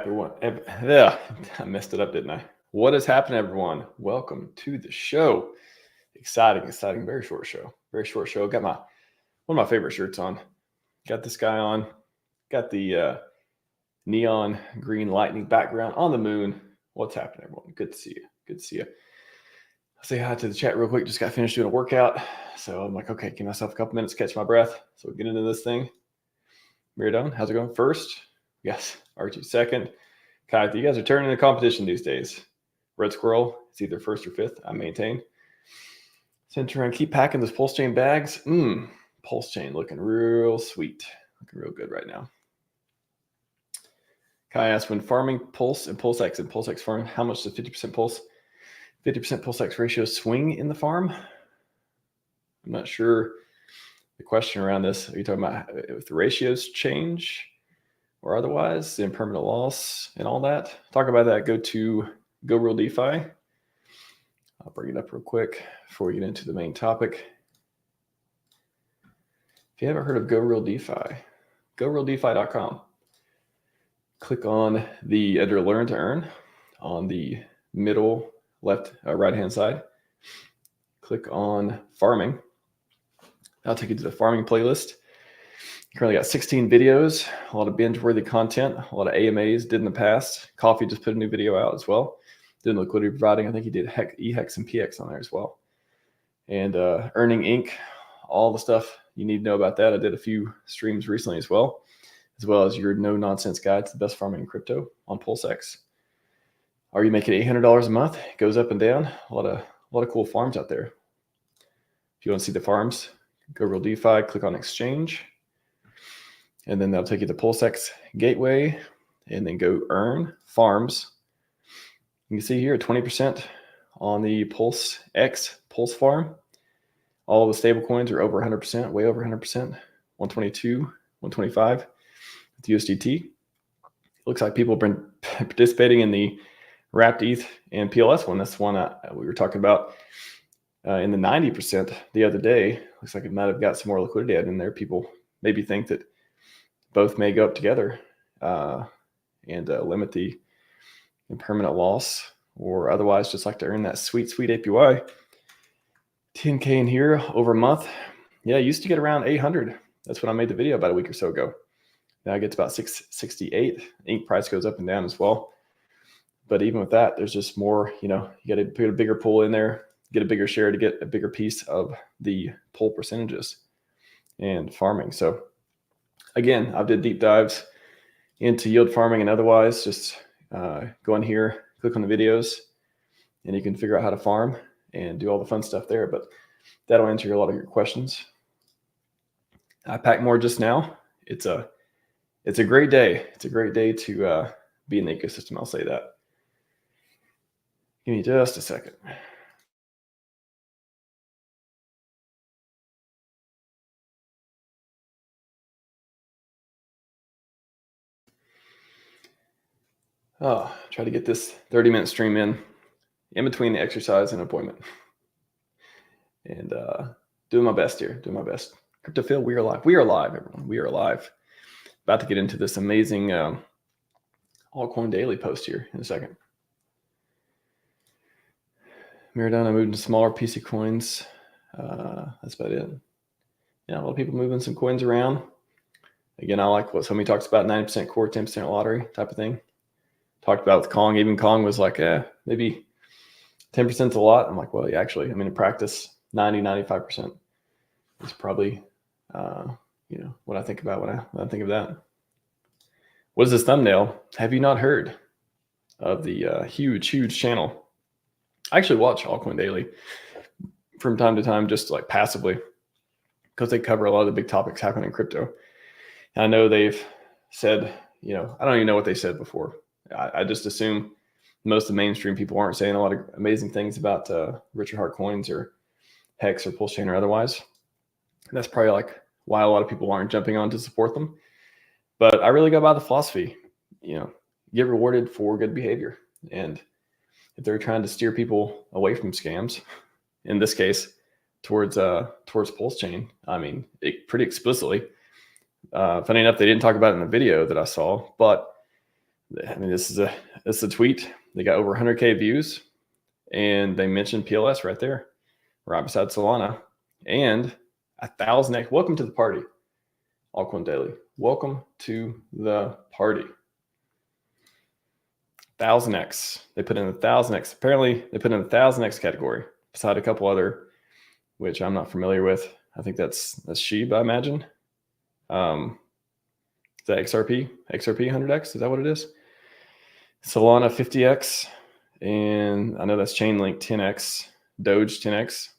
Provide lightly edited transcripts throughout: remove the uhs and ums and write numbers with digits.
everyone. Yeah, I messed it up, didn't I? What has happened, everyone? Welcome to the show. Exciting, very short show. Very short show. Got one of my favorite shirts on. Got this guy on. Got the neon green lightning background on the moon. What's happening, everyone? Good to see you. Good to see you. I'll say hi to the chat real quick. Just got finished doing a workout. So I'm like, okay, give myself a couple minutes, catch my breath. So we get into this thing. Miradon, how's it going? First? Yes. Archie second. Kai, you guys are turning the competition these days. Red Squirrel, it's either first or fifth. I maintain. Center and keep packing those PulseChain bags. PulseChain looking real sweet. Looking real good right now. Kai asked, when farming Pulse and PulseX and PulseX farming, how much does 50% Pulse, 50% PulseX ratio swing in the farm? I'm not sure the question around this. Are you talking about if the ratios change or otherwise, the impermanent loss and all that? Talk about that. Go to Go Real DeFi. I'll bring it up real quick before we get into the main topic. If you haven't heard of Go Real DeFi, gorealdefi.com. Click on the Enter Learn to Earn on the middle left right-hand side. Click on Farming. I'll take you to the farming playlist. Currently got 16 videos, a lot of binge-worthy content, a lot of AMAs did in the past. Coffee just put a new video out as well. Doing liquidity providing. I think he did EHEX and PX on there as well. And Earning Inc., all the stuff you need to know about that. I did a few streams recently as well as your no-nonsense guide to the best farming in crypto on PulseX. Are you making $800 a month? It goes up and down. A lot of cool farms out there. If you want to see the farms, Go Real DeFi, click on Exchange. And then that'll take you to PulseX Gateway, and then go Earn Farms. You can see here 20% on the PulseX Pulse Farm. All the stable coins are over 100%, way over 100%, 122, 125 with USDT. Looks like people have been participating in the Wrapped ETH and PLS one. That's the one we were talking about in the 90% the other day. Looks like it might have got some more liquidity out in there. People maybe think that both may go up together and limit the impermanent loss, or otherwise just like to earn that sweet APY. 10K in here over a month. Yeah, I used to get around 800. That's when I made the video about a week or so ago. Now I get to about 668. Ink price goes up and down as well. But even with that, there's just more, you got to put a bigger pool in there, get a bigger share to get a bigger piece of the pool percentages and farming. So again, I've did deep dives into yield farming and otherwise. Just go in here, click on the videos, and you can figure out how to farm and do all the fun stuff there. But that'll answer a lot of your questions. I packed more just now. It's a great day. It's a great day to be in the ecosystem. I'll say that. Give me just a second. Try to get this 30-minute stream in between the exercise and appointment. And doing my best here, doing my best. Cryptophil, we are live. We are live, everyone. We are live. About to get into this amazing Altcoin Daily post here in a second. Miradon, I moved into smaller PC coins. That's about it. Yeah, a lot of people moving some coins around. Again, I like what somebody talks about, 90% core, 10% lottery type of thing. Talked about with Kong. Even Kong was like, maybe 10% is a lot. I'm like, well, yeah, actually, in practice, 95% is probably, what I think about when I think of that. What is this thumbnail? Have you not heard of the huge channel? I actually watch Altcoin Daily from time to time, just like passively, because they cover a lot of the big topics happening in crypto. And I know they've said, I don't even know what they said before. I just assume most of the mainstream people aren't saying a lot of amazing things about Richard Hart coins or Hex or PulseChain or otherwise. And that's probably like why a lot of people aren't jumping on to support them. But I really go by the philosophy, get rewarded for good behavior. And if they're trying to steer people away from scams, in this case, towards PulseChain, pretty explicitly. Funny enough, they didn't talk about it in the video that I saw, but I mean, this is a tweet. They got over 100K views, and they mentioned PLS right there, right beside Solana, and 1,000x. Welcome to the party, Altcoin Daily. Welcome to the party. 1,000x. They put in 1,000x. Apparently, they put in 1,000x category beside a couple other, which I'm not familiar with. I think that's SHIB, I imagine. Is that XRP 100x? Is that what it is? Solana 50x, and I know that's Chainlink 10x, Doge 10x.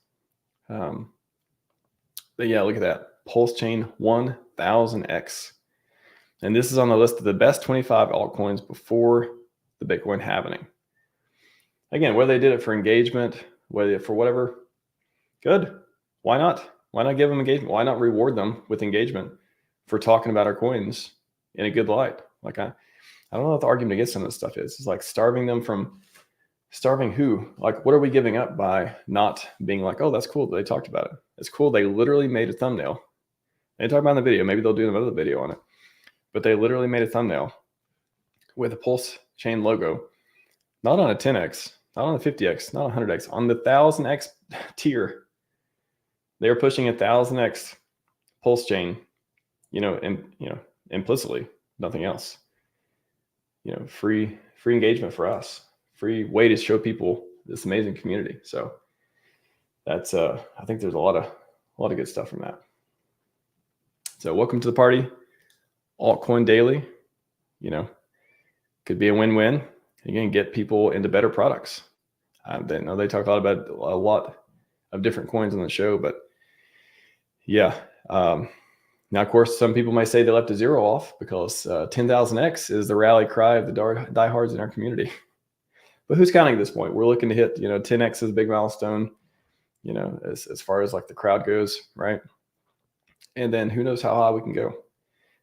But yeah, look at that. PulseChain 1000x. And this is on the list of the best 25 altcoins before the Bitcoin halving. Again, whether they did it for engagement, whether for whatever, good. Why not? Why not give them engagement? Why not reward them with engagement for talking about our coins in a good light? Like I don't know what the argument against some of this stuff is. It's like starving them from starving who? Like, what are we giving up by not being like, oh, that's cool that they talked about it. It's cool. They literally made a thumbnail. They talk about it in the video. Maybe they'll do another video on it. But they literally made a thumbnail with a PulseChain logo, not on a 10x, not on a 50x, not on 100x, on the 1000x tier. They're pushing 1000x PulseChain, implicitly, nothing else. Free engagement for us, free way to show people this amazing community. So that's I think there's a lot of good stuff from that. So welcome to the party, Altcoin Daily. Could be a win-win. Again, get people into better products. They talk about a lot of different coins on the show, but yeah. Now, of course, some people might say they left a zero off because 10,000x is the rally cry of the diehards in our community. But who's counting at this point? We're looking to hit, 10x is a big milestone, as far as like the crowd goes, right? And then who knows how high we can go.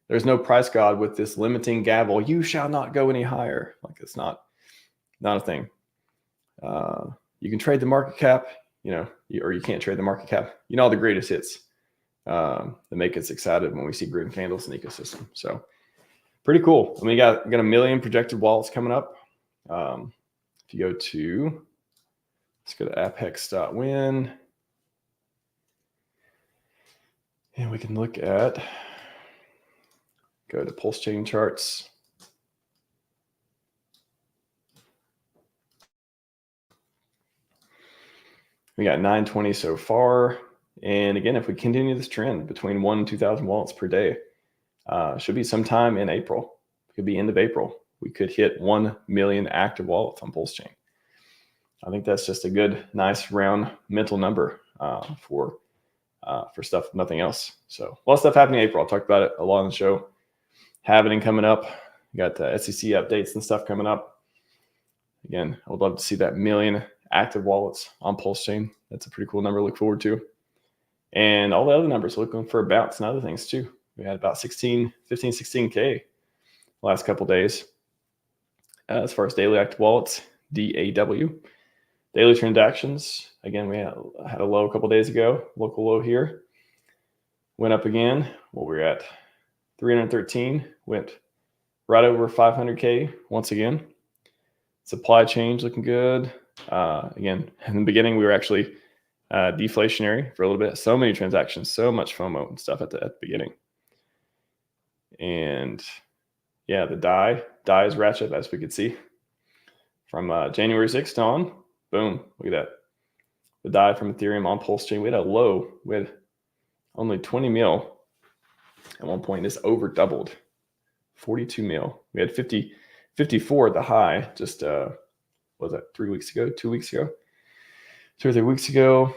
There's no price god with this limiting gavel. You shall not go any higher. Like it's not a thing. You can trade the market cap, or you can't trade the market cap. All the greatest hits. That make us excited when we see green candles in the ecosystem. So pretty cool. I mean, got 1 million projected wallets coming up. If you let's go to apex.win, and we can look at, go to PulseChain charts. We got 920 so far. And again, if we continue this trend between 1,000 and 2,000 wallets per day, should be sometime in April. It could be end of April. We could hit 1 million active wallets on PulseChain. I think that's just a good, nice, round mental number for stuff, nothing else. So a lot of stuff happening in April. I'll talk about it a lot on the show. Halving coming up. You got the SEC updates and stuff coming up. Again, I would love to see that 1 million active wallets on PulseChain. That's a pretty cool number to look forward to. And all the other numbers, looking for bounce and other things too. We had about 16K last couple days. As far as daily active wallets, DAW. Daily transactions, again, we had a low a couple days ago, local low here. Went up again. Well, we're at 313, went right over 500K once again. Supply chain looking good. Again, in the beginning, we were actually deflationary for a little bit. So many transactions, so much FOMO and stuff at the beginning. And yeah, the DAI is ratchet, as we could see from January 6th on. Boom, look at that. The DAI from Ethereum on PulseChain. We had a low. We had only 20 mil at one point. This over doubled. 42 mil. We had 54 at the high just, was that 3 weeks ago, 2 weeks ago? 2 or 3 weeks ago.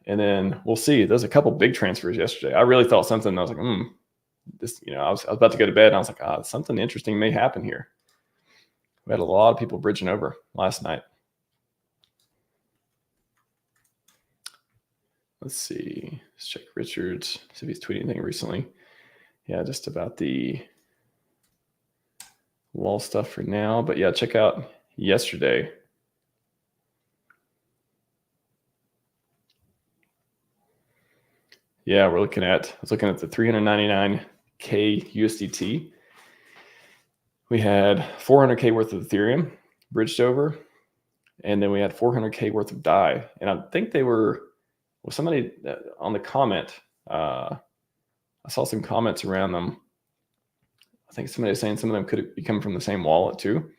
And then we'll see. There's a couple big transfers yesterday. I really thought something. I was like, this. I was about to go to bed. And I was like, something interesting may happen here. We had a lot of people bridging over last night. Let's see. Let's check Richards. See if he's tweeting anything recently. Yeah, just about the wall stuff for now. But yeah, check out yesterday. Yeah, I was looking at the 399K USDT. We had 400K worth of Ethereum bridged over, and then we had 400K worth of DAI. And I think they were, well, somebody on the comment, I saw some comments around them. I think somebody was saying some of them could be coming from the same wallet too.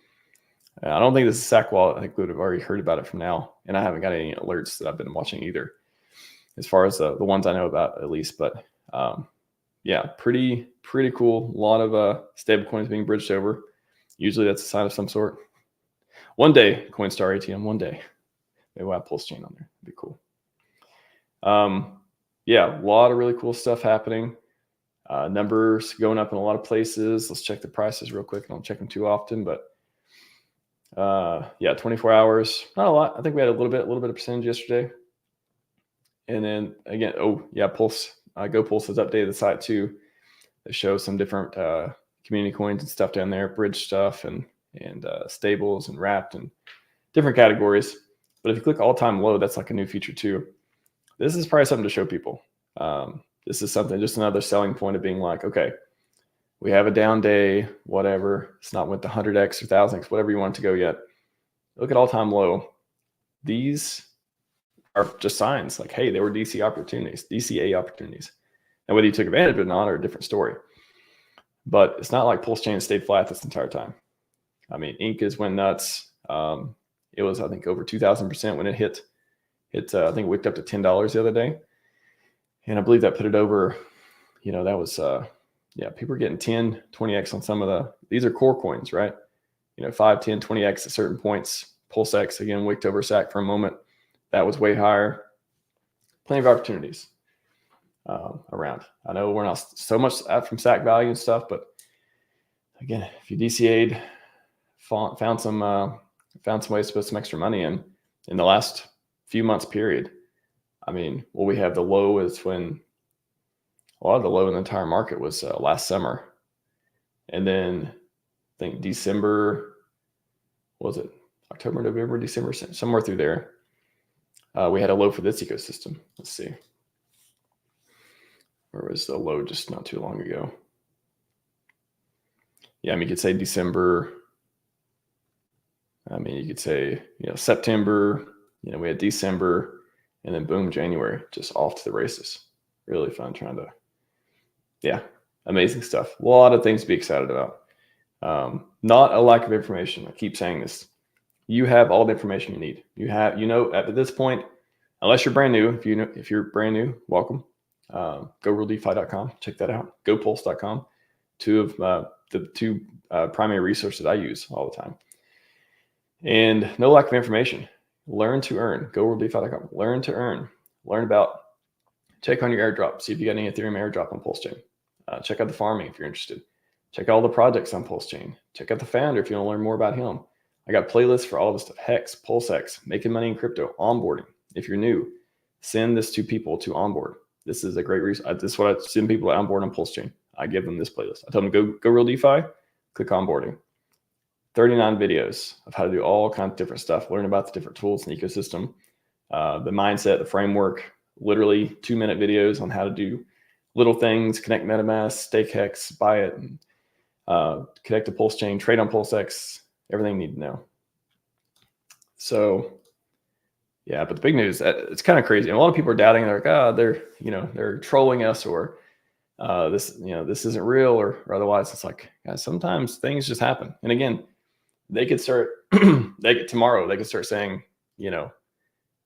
I don't think this is SAC wallet. I think we would have already heard about it from now. And I haven't got any alerts that I've been watching either, as far as the ones I know about at least. But yeah, pretty cool. A lot of stable coins being bridged over. Usually that's a sign of some sort. One day, Coinstar ATM, one day. Maybe we'll have PulseChain on there. It'd be cool. Yeah, a lot of really cool stuff happening. Numbers going up in a lot of places. Let's check the prices real quick. I don't check them too often, but yeah, 24 hours, not a lot. I think we had a little bit of percentage yesterday. And then again, oh yeah, Pulse, Go Pulse has updated the site too. They show some different community coins and stuff down there, bridge stuff and stables and wrapped and different categories. But if you click all-time low, that's like a new feature too. This is probably something to show people. This is something, just another selling point of being like, okay, we have a down day, whatever. It's not with the 100x or 1000x, whatever you want it to go yet. Look at all-time low. These are just signs like, hey, there were DCA opportunities. And whether you took advantage of it or not are a different story. But it's not like PulseChain stayed flat this entire time. I mean, Incas went nuts. It was, I think, over 2,000% when it hit. I think it whipped up to $10 the other day. And I believe that put it over, that was, yeah, people are getting 10, 20x on some of these are core coins, right? 5, 10, 20x at certain points. PulseX, again, wicked over SAC for a moment. That was way higher. Plenty of opportunities around. I know we're not so much out from SAC value and stuff, but again, if you DCA'd, found some ways to put some extra money in the last few months period. I mean, what we have the low is when a lot of the low in the entire market was last summer. And then I think December, what was it? October, November, December, somewhere through there. We had a low for this ecosystem. Let's see. Where was the low just not too long ago? Yeah, I mean, you could say December. I mean, you could say, September, we had December, and then boom, January, just off to the races. Really fun yeah, amazing stuff. A lot of things to be excited about. Not a lack of information. I keep saying this. You have all the information you need. You have, at this point, unless you're brand new, if you're brand new, welcome. GoRealDeFi.com, check that out. GoPulse.com, two of the two primary resources I use all the time. And no lack of information. Learn to earn. GoRealDeFi.com. Learn to earn. Learn about. Check on your airdrop. See if you got any Ethereum airdrop on PulseChain. Check out the farming if you're interested. Check out all the projects on PulseChain. Check out the founder if you want to learn more about him. I got playlists for all this stuff. Hex, PulseX, making money in crypto, onboarding. If you're new, send this to people to onboard. This is a great reason. This is what I send people to onboard on PulseChain. I give them this playlist. I tell them go real DeFi, click onboarding. 39 videos of how to do all kinds of different stuff. Learn about the different tools in the ecosystem, the mindset, the framework. Literally 2-minute videos on how to do little things, connect MetaMask, stake Hex, buy it, and, connect to PulseChain, trade on PulseX, everything you need to know. So yeah, but the big news, it's kind of crazy. And a lot of people are doubting. They're like, they're trolling us, or this isn't real, or otherwise. It's like, guys, sometimes things just happen. And again, they could start, tomorrow, they could start saying,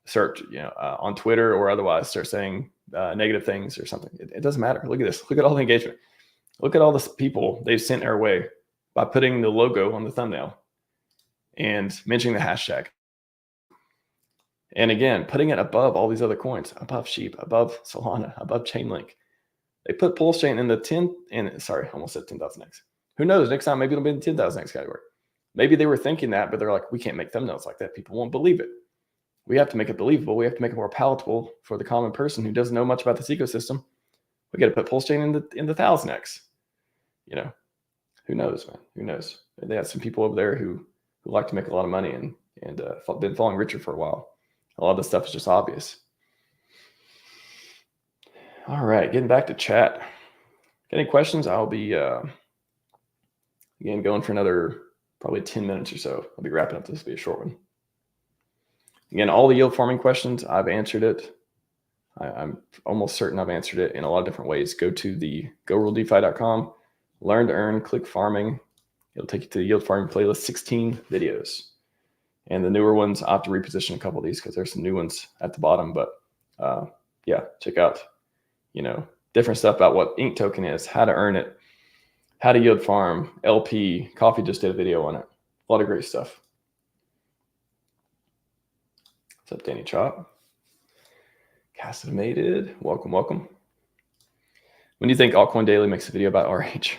search, on Twitter or otherwise, start saying negative things or something. It doesn't matter. Look at this. Look at all the engagement. Look at all the people they've sent our way by putting the logo on the thumbnail and mentioning the hashtag. And again, putting it above all these other coins, above Sheep, above Solana, above Chainlink. They put PulseChain in the almost said 10,000x. Who knows? Next time, maybe it'll be in the 10,000x category. Maybe they were thinking that, but they're like, we can't make thumbnails like that. People won't believe it. We have to make it believable. We have to make it more palatable for the common person who doesn't know much about this ecosystem. We got to put PulseChain in the 1000x. Who knows, man? Who knows? They have some people over there who like to make a lot of money and been following Richard for a while. A lot of this stuff is just obvious. All right, getting back to chat. Got any questions? I'll be Again, going for another probably 10 minutes or so. I'll be wrapping up. This will be a short one. Again, all the yield farming questions, I've answered it. I'm almost certain I've answered it in a lot of different ways. Go to the gorealdefi.com, learn to earn, click farming. It'll take you to the yield farming playlist, 16 videos. And the newer ones, I have to reposition a couple of these because there's some new ones at the bottom. But yeah, check out, different stuff about what Ink token is, how to earn it, how to yield farm, LP. Coffee just did a video on it. A lot of great stuff. What's up, Danny Chop? Castimated, welcome. When do you think Altcoin Daily makes a video about RH?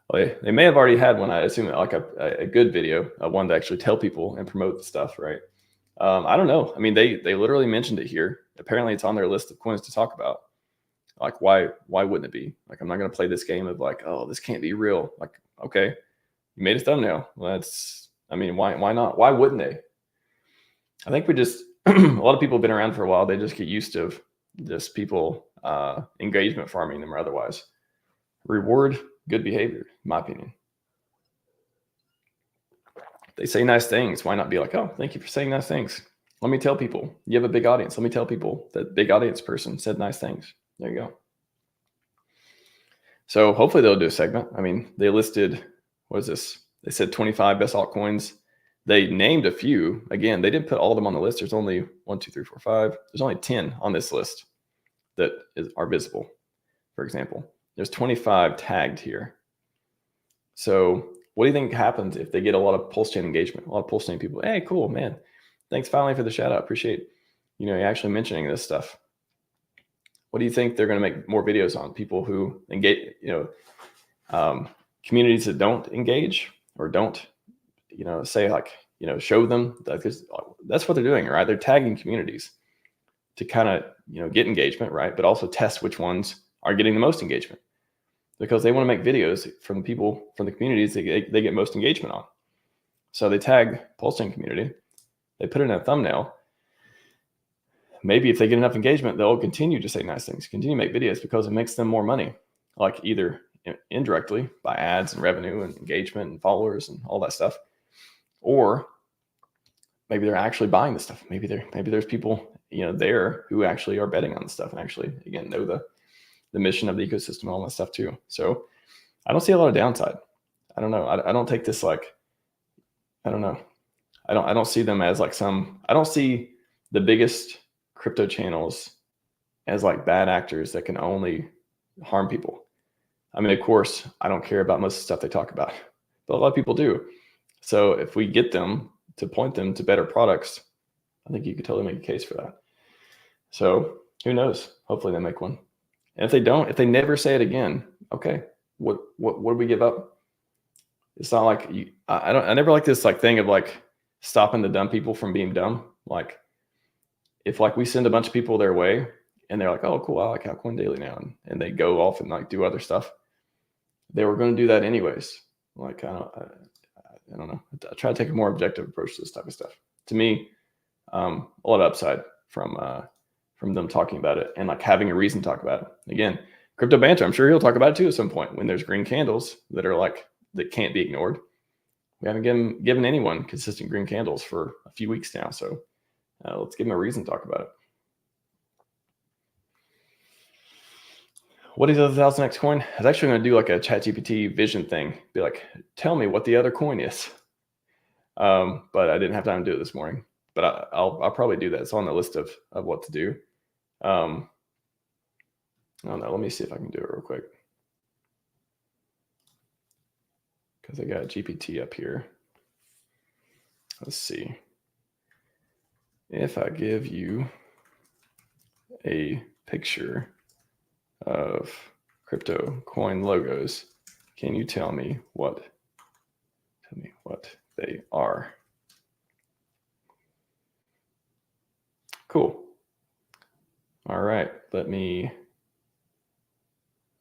Well, they may have already had one. I assume like a good video, one to actually tell people and promote the stuff, right? I don't know. I mean, they literally mentioned it here. Apparently, it's on their list of coins to talk about. Like, why wouldn't it be? Like, I'm not going to play this game of like, oh, this can't be real. Like, okay, you made a thumbnail. Well, why not? Why wouldn't they? I think we just a lot of people have been around for a while. They just get used to just people engagement farming them or otherwise. Reward good behavior, in my opinion. They say nice things. Why not be like, oh, thank you for saying nice things. Let me tell people. You have a big audience. Let me tell people that big audience person said nice things. There you go. So hopefully they'll do a segment. I mean, they listed, what is this? They said 25 best altcoins. They named a few. Again, they didn't put all of them on the list. There's only 1, 2, 3, 4, 5. There's only 10 on this list that are visible, for example. There's 25 tagged here. So what do you think happens if they get a lot of PulseChain engagement? A lot of PulseChain people, hey, cool, man. Thanks finally for the shout out. Appreciate, you actually mentioning this stuff. What do you think they're going to make more videos on? People who engage, communities that don't engage or don't, say like, show them that, because that's what they're doing, right? They're tagging communities to kind of, get engagement, right? But also test which ones are getting the most engagement, because they want to make videos from people, from the communities they get most engagement on. So they tag PulseChain community, they put it in a thumbnail. Maybe if they get enough engagement, they'll continue to say nice things, continue to make videos, because it makes them more money, like either indirectly by ads and revenue and engagement and followers and all that stuff, or maybe they're actually buying the stuff. Maybe there's people, there who actually are betting on the stuff and actually, again, know the mission of the ecosystem and all that stuff too. So I don't see a lot of downside. I don't know. I don't take this like, I don't know. I don't see them as like I don't see the biggest crypto channels as like bad actors that can only harm people. I mean, of course, I don't care about most of the stuff they talk about, but a lot of people do. So if we get them to point them to better products, I think you could totally make a case for that. So who knows? Hopefully they make one. And if they don't, if they never say it again, okay, what do we give up? It's not like I never like this like thing of like stopping the dumb people from being dumb. Like if like we send a bunch of people their way and they're like, oh, cool, I like Altcoin Daily now, and they go off and like do other stuff, they were going to do that anyways. Like I don't know. I try to take a more objective approach to this type of stuff. To me, a lot of upside from them talking about it and like having a reason to talk about it. Again, crypto banter, I'm sure he'll talk about it too at some point when there's green candles that are like, that can't be ignored. We haven't given anyone consistent green candles for a few weeks now. So let's give them a reason to talk about it. What is the 1000x coin? I was actually going to do like a ChatGPT vision thing. Be like, tell me what the other coin is. But I didn't have time to do it this morning. But I'll probably do that. It's on the list of what to do. I don't know. Let me see if I can do it real quick. Because I got GPT up here. Let's see. If I give you a picture of crypto coin logos, can you tell me what they are? Cool. All right, let me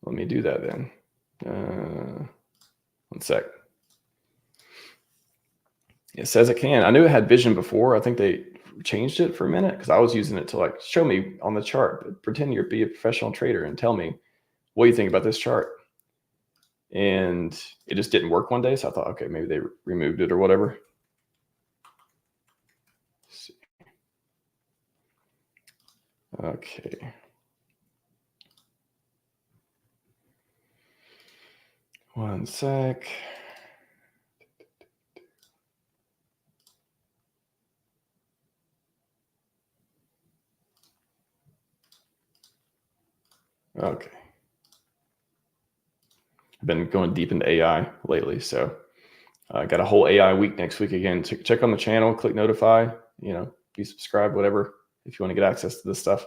do that then. 1 sec. It says it can. I knew it had vision before. I think they changed it for a minute because I was using it to like show me on the chart, but pretend you're be a professional trader and tell me what you think about this chart. and it just didn't work one day. So I thought, okay, maybe they removed it or whatever. Let's see. Okay. One sec. Okay. I've been going deep into AI lately, so I got a whole AI week next week again. Check on the channel, click notify, be subscribed, whatever, if you want to get access to this stuff.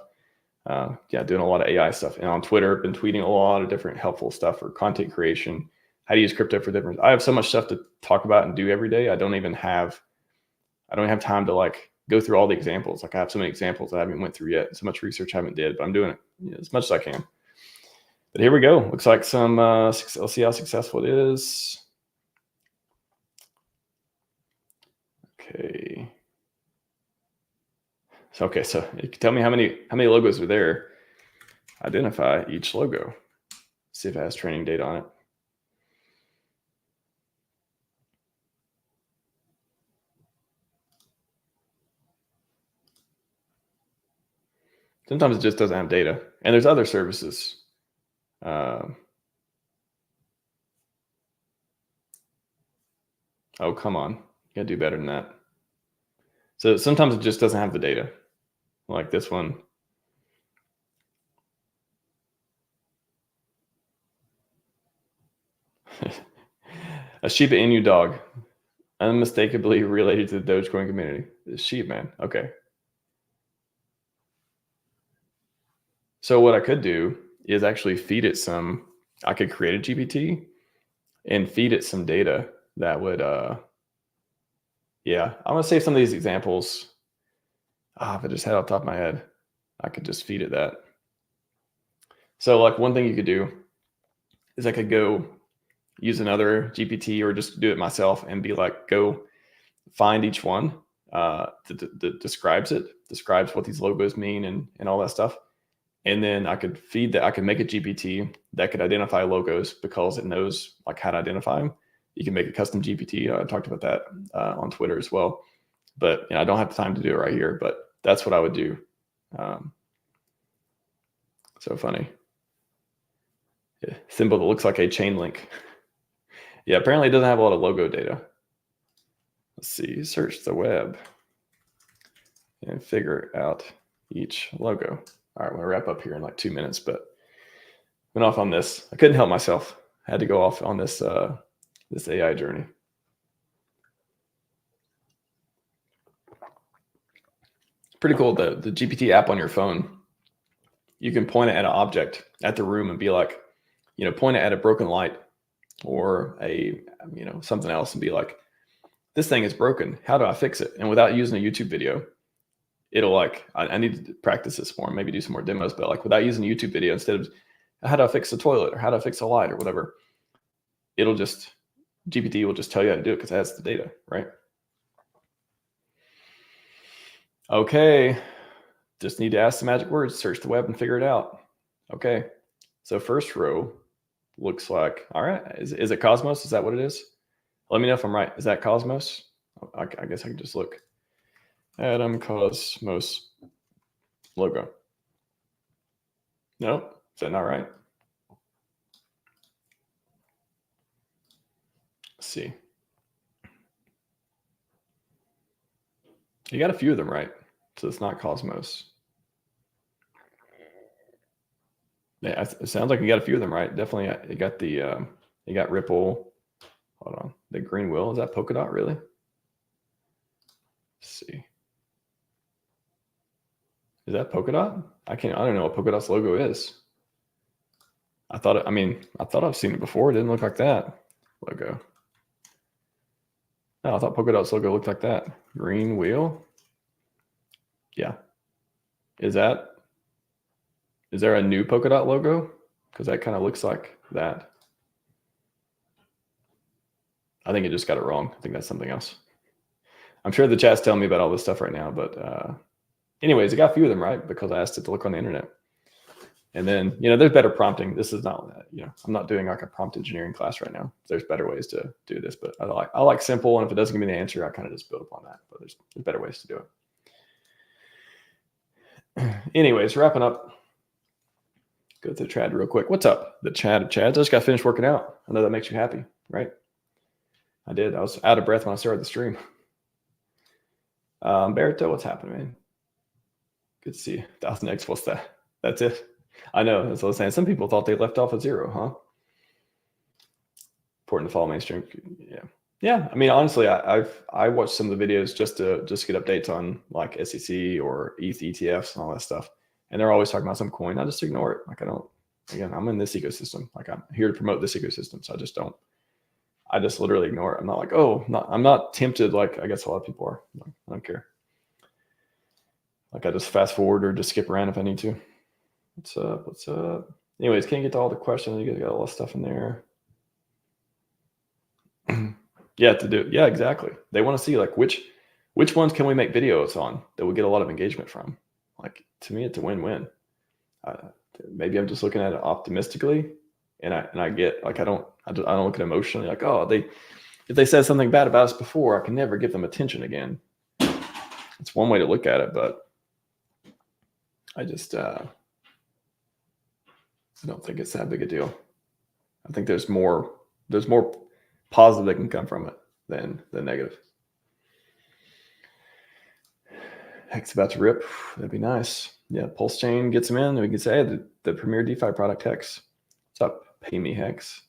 Yeah, doing a lot of AI stuff. And on Twitter, I've been tweeting a lot of different helpful stuff for content creation, how to use crypto for different. I have so much stuff to talk about and do every day. I don't have time to like go through all the examples. Like I have so many examples that I haven't went through yet. So much research I haven't did, but I'm doing it as much as I can. But here we go. Looks like some, let's see how successful it is. Okay. So, okay. So you can tell me how many logos are there. Identify each logo. See if it has training data on it. Sometimes it just doesn't have data. And there's other services. Oh, come on. You gotta do better than that. So sometimes it just doesn't have the data. Like this one. A Shiba Inu dog. Unmistakably related to the Dogecoin community. The sheep, man. Okay. So what I could do is actually feed it some, I could create a GPT and feed it some data that would, yeah, I'm gonna save some of these examples. If I just had it off the top of my head, I could just feed it that. So like one thing you could do is I could go use another GPT or just do it myself and be like, go find each one that describes what these logos mean and all that stuff. And then I could feed that. I could make a GPT that could identify logos because it knows like how to identify them. You can make a custom GPT. I talked about that on Twitter as well. But I don't have the time to do it right here. But that's what I would do. So funny. Yeah, symbol that looks like a chain link. Yeah, apparently it doesn't have a lot of logo data. Let's see. Search the web and figure out each logo. All right, I'm gonna wrap up here in like 2 minutes, but went off on this. I couldn't help myself. I had to go off on this this AI journey. Pretty cool. The GPT app on your phone, you can point it at an object at the room and be like, point it at a broken light or a something else and be like, this thing is broken. How do I fix it? And without using a YouTube video, it'll like, I need to practice this more, maybe do some more demos, but like without using a YouTube video, instead of how do I fix the toilet or how do I fix a light or whatever, GPT will just tell you how to do it because it has the data, right? Okay. Just need to ask the magic words, search the web and figure it out. Okay. So first row looks like, all right. Is it Cosmos? Is that what it is? Let me know if I'm right. Is that Cosmos? I guess I can just look. Adam Cosmos logo. No, is that not right? Let's see. You got a few of them right. So it's not Cosmos. Yeah, it sounds like you got a few of them right. Definitely, you got you got Ripple. Hold on, the green wheel. Is that polka dot really? Let's see. Is that polka dot? I don't know what polka dot's logo is. I thought I've seen it before. It didn't look like that logo. No, I thought polka dot's logo looked like that. Green wheel. Yeah. Is there a new polka dot logo? Because that kind of looks like that. I think it just got it wrong. I think that's something else. I'm sure the chat's telling me about all this stuff right now, but anyways, I got a few of them right because I asked it to look on the internet. And then, there's better prompting. This is not, I'm not doing like a prompt engineering class right now. There's better ways to do this, but I like simple. And if it doesn't give me the answer, I kind of just build upon that. But there's better ways to do it. Anyways, wrapping up. Go to Chad real quick. What's up? The Chad of Chads. I just got finished working out. I know that makes you happy, right? I did. I was out of breath when I started the stream. Barreto, what's happening, man? Good to see you. 1000X, what's that? That's it. I know. That's what I was saying. Some people thought they left off at 0, huh? Important to follow mainstream. Yeah. I mean, honestly, I watched some of the videos just to get updates on like SEC or ETH ETFs and all that stuff. And they're always talking about some coin. I just ignore it. Like I'm in this ecosystem. Like I'm here to promote this ecosystem. So I just literally ignore it. I'm not like, I'm not tempted. Like I guess a lot of people are. I don't care. Like I just fast forward or just skip around if I need to. What's up? Anyways, can't get to all the questions. You guys got a lot of stuff in there. Yeah, exactly. They want to see like which ones can we make videos on that will get a lot of engagement from. Like to me, it's a win-win. Maybe I'm just looking at it optimistically, and I get like I don't look at it emotionally. Like if they said something bad about us before, I can never give them attention again. It's one way to look at it, but I just I don't think it's that big a deal. I think there's more positive that can come from it than the negative. Hex about to rip. That'd be nice. Yeah, PulseChain gets them in. We can say the premier DeFi product Hex. What's up? Pay me, Hex.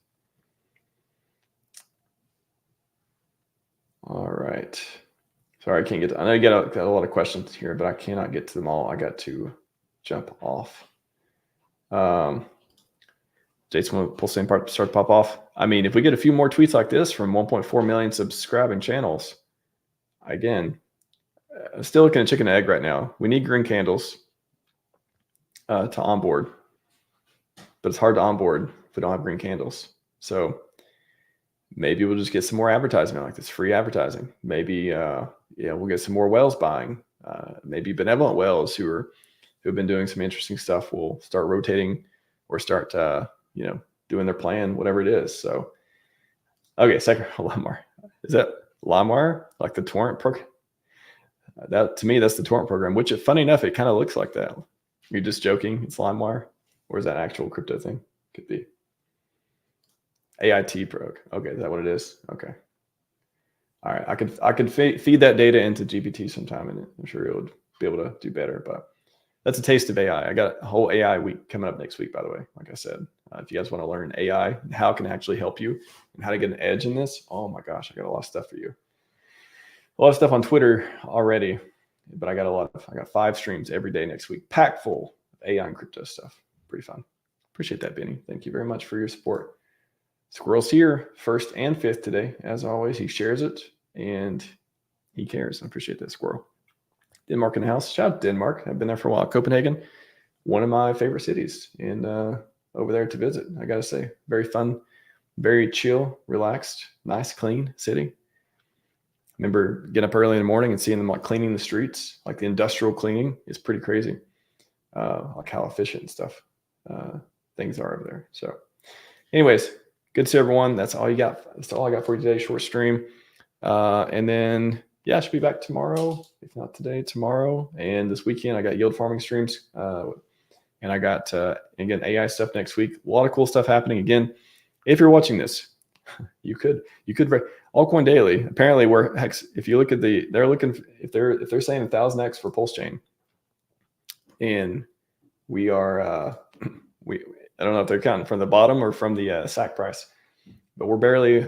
All right. Sorry, I can't get to, I know you got a lot of questions here, but I cannot get to them all. I got to jump off. Jason, when PulseChain part start to pop off. I mean, if we get a few more tweets like this from 1.4 million subscribing channels, again, I'm still looking at chicken and egg right now. We need green candles to onboard, but it's hard to onboard if we don't have green candles. So maybe we'll just get some more advertisement like this, free advertising. Maybe we'll get some more whales buying. Maybe benevolent whales who've been doing some interesting stuff will start rotating or start doing their plan, whatever it is. So okay, second LimeWire. Is that LimeWire like the torrent program? That to me, that's the torrent program. Which, funny enough, it kind of looks like that. You're just joking. It's LimeWire, or is that an actual crypto thing? Could be. AIT Pro. Okay, is that what it is? Okay. All right. I could feed that data into GPT sometime, and I'm sure it would be able to do better. But that's a taste of AI. I got a whole AI week coming up next week, by the way. Like I said, if you guys want to learn AI and how it can actually help you and how to get an edge in this, oh my gosh, I got a lot of stuff for you. A lot of stuff on Twitter already, but I got 5 streams every day next week, packed full of AI and crypto stuff. Pretty fun. Appreciate that, Benny. Thank you very much for your support. Squirrel's here, 1st and 5th today. As always, he shares it and he cares. I appreciate that, Squirrel. Denmark in the house. Shout out to Denmark. I've been there for a while. Copenhagen, one of my favorite cities, and over there to visit. I got to say, very fun, very chill, relaxed, nice, clean city. Remember getting up early in the morning and seeing them like cleaning the streets, like the industrial cleaning is pretty crazy. Like how efficient and stuff things are over there. So anyways, good to see everyone. That's all you got. That's all I got for you today. Short stream. And then, I should be back tomorrow. If not today, tomorrow. And this weekend, I got yield farming streams. And I got, again, AI stuff next week. A lot of cool stuff happening. Again, if you're watching this, you could Altcoin Daily. Apparently, if you look at they're looking, if they're saying 1000X for PulseChain, and we are, I don't know if they're counting from the bottom or from the SAC price, but we're barely,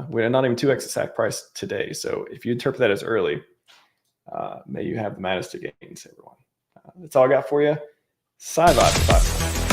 we're not even 2x the SAC price today. So if you interpret that as early, may you have the maddest of gains, everyone. That's all I got for you. Scivive.